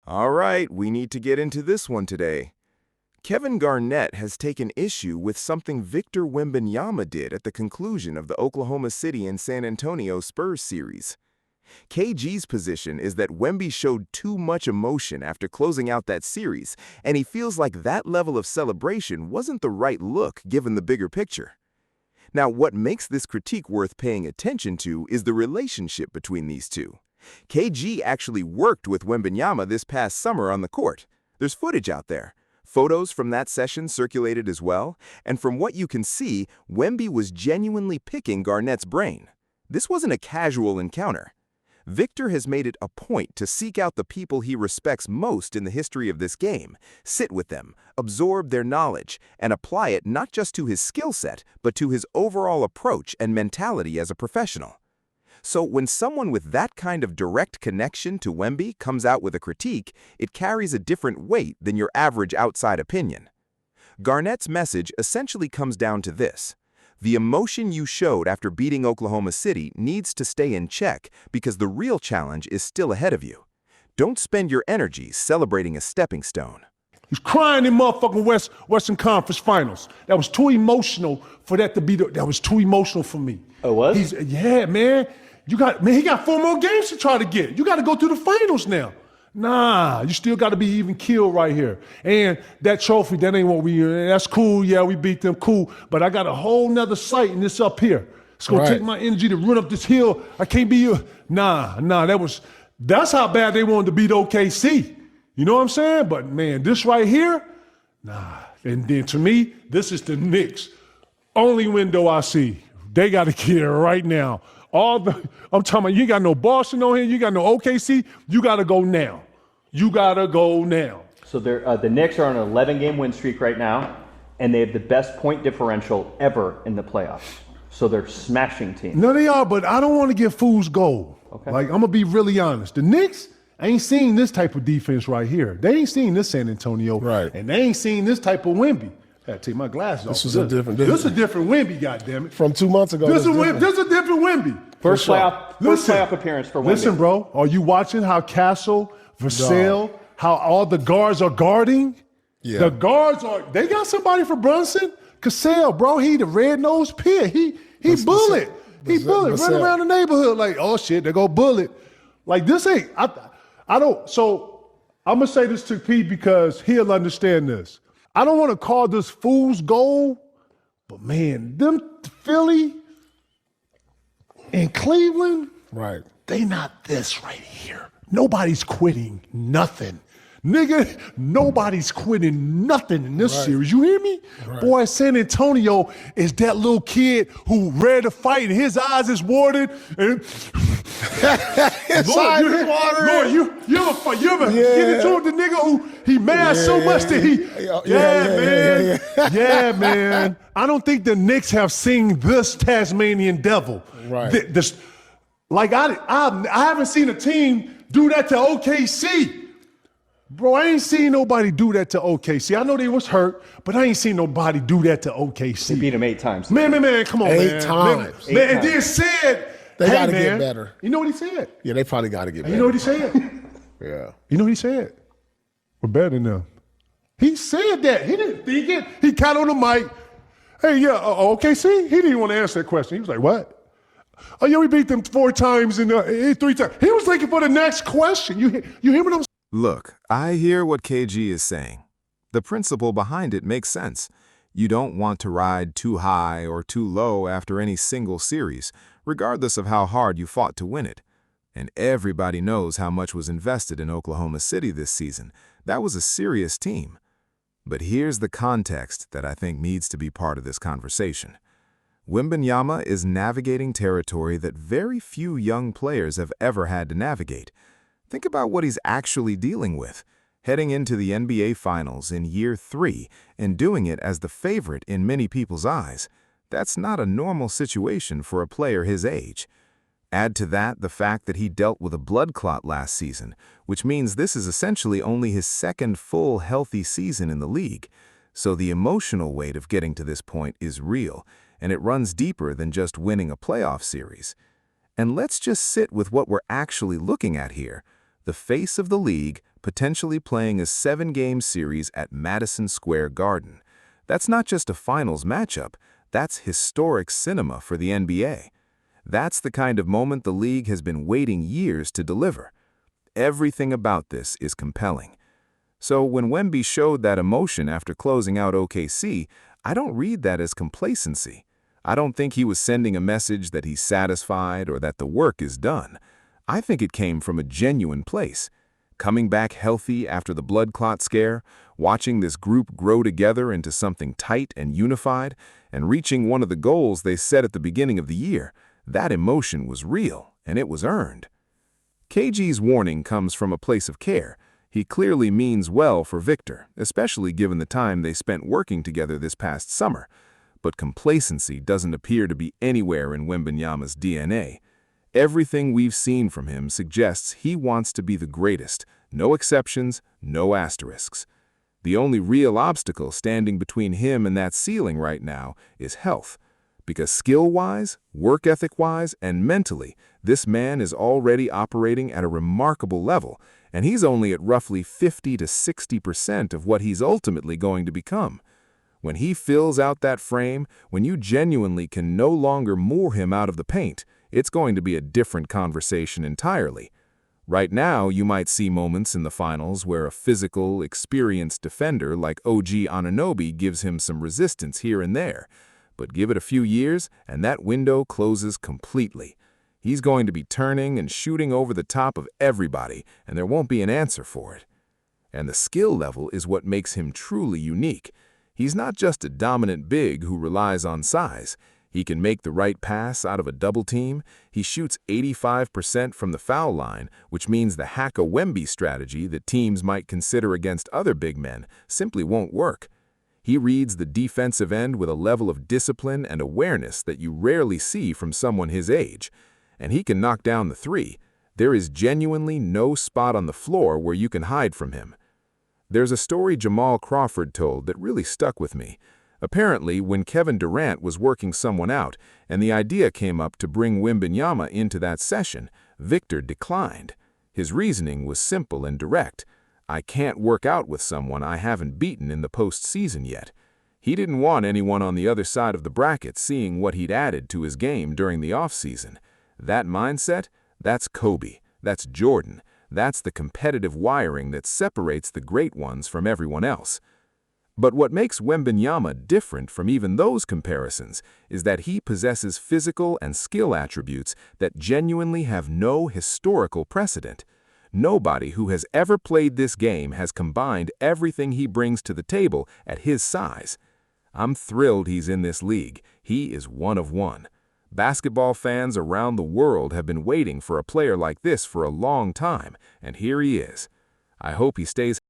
All right, we need to get into this one today. Kevin Garnett has taken issue with something Victor Wembanyama did at the conclusion of the Oklahoma City and San Antonio Spurs series. KG's position is that Wemby showed too much emotion after closing out that series, and he feels like that level of celebration wasn't the right look given the bigger picture. Now, what makes this critique worth paying attention to is the relationship between these two. KG actually worked with Wembanyama this past summer on the court. There's footage out there. Photos from that session circulated as well, and from what you can see, Wemby was genuinely picking Garnett's brain. This wasn't a casual encounter. Victor has made it a point to seek out the people he respects most in the history of this game, sit with them, absorb their knowledge, and apply it not just to his skill set, but to his overall approach and mentality as a professional. So when someone with that kind of direct connection to Wemby comes out with a critique, it carries a different weight than your average outside opinion. Garnett's message essentially comes down to this. The emotion you showed after beating Oklahoma City needs to stay in check because the real challenge is still ahead of you. Don't spend your energy celebrating a stepping stone. He's crying in motherfucking Western Conference Finals. That was too emotional for that to be. That was too emotional for me. Oh, was? Yeah, man. He got 4 more games to try to get. You got to go through the finals now. Nah, you still got to be even killed right here. And that trophy, that ain't what that's cool. Yeah, we beat them, cool. But I got a whole nother sight and it's up here. It's going to take my energy to run up this hill. I can't be you. Nah, that's how bad they wanted to beat OKC. You know what I'm saying? But man, this right here, nah. And then to me, this is the Knicks' only window I see. They got to get it right now. I'm talking about you got no Boston on here, you got no OKC, you got to go now. You got to go now. So the Knicks are on an 11-game win streak right now, and they have the best point differential ever in the playoffs. So they're smashing teams. No, they are, but I don't want to give fools gold. Okay. Like, I'm going to be really honest. The Knicks ain't seen this type of defense right here. They ain't seen this San Antonio. Right. And they ain't seen this type of Wemby. I gotta take my glasses off. This was a different. This is a different Wemby, goddammit. From 2 months ago. This is a different Wemby. First playoff appearance for Wemby. Listen, bro, are you watching how Castle, Vassell, how all the guards are guarding? Yeah. The guards they got somebody for Brunson. Cassell, bro, he the red-nosed pit. He bullet. He bullet. Run around the neighborhood like, oh shit, they go bullet. Like this ain't, I don't, so I'm gonna say this to Pete because he'll understand this. I don't want to call this fool's gold, but man, them Philly and Cleveland, Right. they not this right here. Nobody's quitting nothing. Nigga, nobody's quitting nothing in this series. You hear me? Right. Boy, San Antonio is that little kid who ready to fight and his eyes is watered. And Lord, you ever get into it with the nigga who he mad so much that he, yeah, man. I don't think the Knicks have seen this Tasmanian devil. Right. I haven't seen a team do that to OKC. Bro, I ain't seen nobody do that to OKC. I know they was hurt, but I ain't seen nobody do that to OKC. They beat him 8 times. Man, come on, man. 8 times. Man, and then said, They hey, got to man, get better. You know what he said? Yeah, they probably got to get better. You know what he said? Yeah. You know what he said? We're better than them. He said that. He didn't think it. He got on the mic. Hey, yeah, OKC? He didn't even want to answer that question. He was like, what? Oh, yeah, we beat them 4 times and 3 times. He was looking for the next question. You hear what I'm saying? Look, I hear what KG is saying. The principle behind it makes sense. You don't want to ride too high or too low after any single series, regardless of how hard you fought to win it. And everybody knows how much was invested in Oklahoma City this season. That was a serious team. But here's the context that I think needs to be part of this conversation. Wembanyama is navigating territory that very few young players have ever had to navigate. Think about what he's actually dealing with, heading into the NBA Finals in year 3 and doing it as the favorite in many people's eyes. That's not a normal situation for a player his age. Add to that the fact that he dealt with a blood clot last season, which means this is essentially only his second full healthy season in the league. So the emotional weight of getting to this point is real, and it runs deeper than just winning a playoff series. And let's just sit with what we're actually looking at here. The face of the league potentially playing a 7-game series at Madison Square Garden. That's not just a finals matchup, that's historic cinema for the NBA. That's the kind of moment the league has been waiting years to deliver. Everything about this is compelling. So when Wemby showed that emotion after closing out OKC, I don't read that as complacency. I don't think he was sending a message that he's satisfied or that the work is done. I think it came from a genuine place. Coming back healthy after the blood clot scare, watching this group grow together into something tight and unified, and reaching one of the goals they set at the beginning of the year, that emotion was real, and it was earned. KG's warning comes from a place of care. He clearly means well for Victor, especially given the time they spent working together this past summer. But complacency doesn't appear to be anywhere in Wembanyama's DNA. Everything we've seen from him suggests he wants to be the greatest, no exceptions, no asterisks. The only real obstacle standing between him and that ceiling right now is health. Because skill-wise, work ethic-wise, and mentally, this man is already operating at a remarkable level, and he's only at roughly 50 to 60% of what he's ultimately going to become. When he fills out that frame, when you genuinely can no longer moor him out of the paint, it's going to be a different conversation entirely. Right now, you might see moments in the finals where a physical, experienced defender like OG Anunoby gives him some resistance here and there. But give it a few years, and that window closes completely. He's going to be turning and shooting over the top of everybody, and there won't be an answer for it. And the skill level is what makes him truly unique. He's not just a dominant big who relies on size. He can make the right pass out of a double team. He shoots 85% from the foul line, which means the hack-a-Wemby strategy that teams might consider against other big men simply won't work. He reads the defensive end with a level of discipline and awareness that you rarely see from someone his age. And he can knock down the three. There is genuinely no spot on the floor where you can hide from him. There's a story Jamal Crawford told that really stuck with me. Apparently, when Kevin Durant was working someone out and the idea came up to bring Wembanyama into that session, Victor declined. His reasoning was simple and direct. I can't work out with someone I haven't beaten in the postseason yet. He didn't want anyone on the other side of the bracket seeing what he'd added to his game during the offseason. That mindset, that's Kobe, that's Jordan, that's the competitive wiring that separates the great ones from everyone else. But what makes Wembanyama different from even those comparisons is that he possesses physical and skill attributes that genuinely have no historical precedent. Nobody who has ever played this game has combined everything he brings to the table at his size. I'm thrilled he's in this league. He is one of one. Basketball fans around the world have been waiting for a player like this for a long time, and here he is. I hope he stays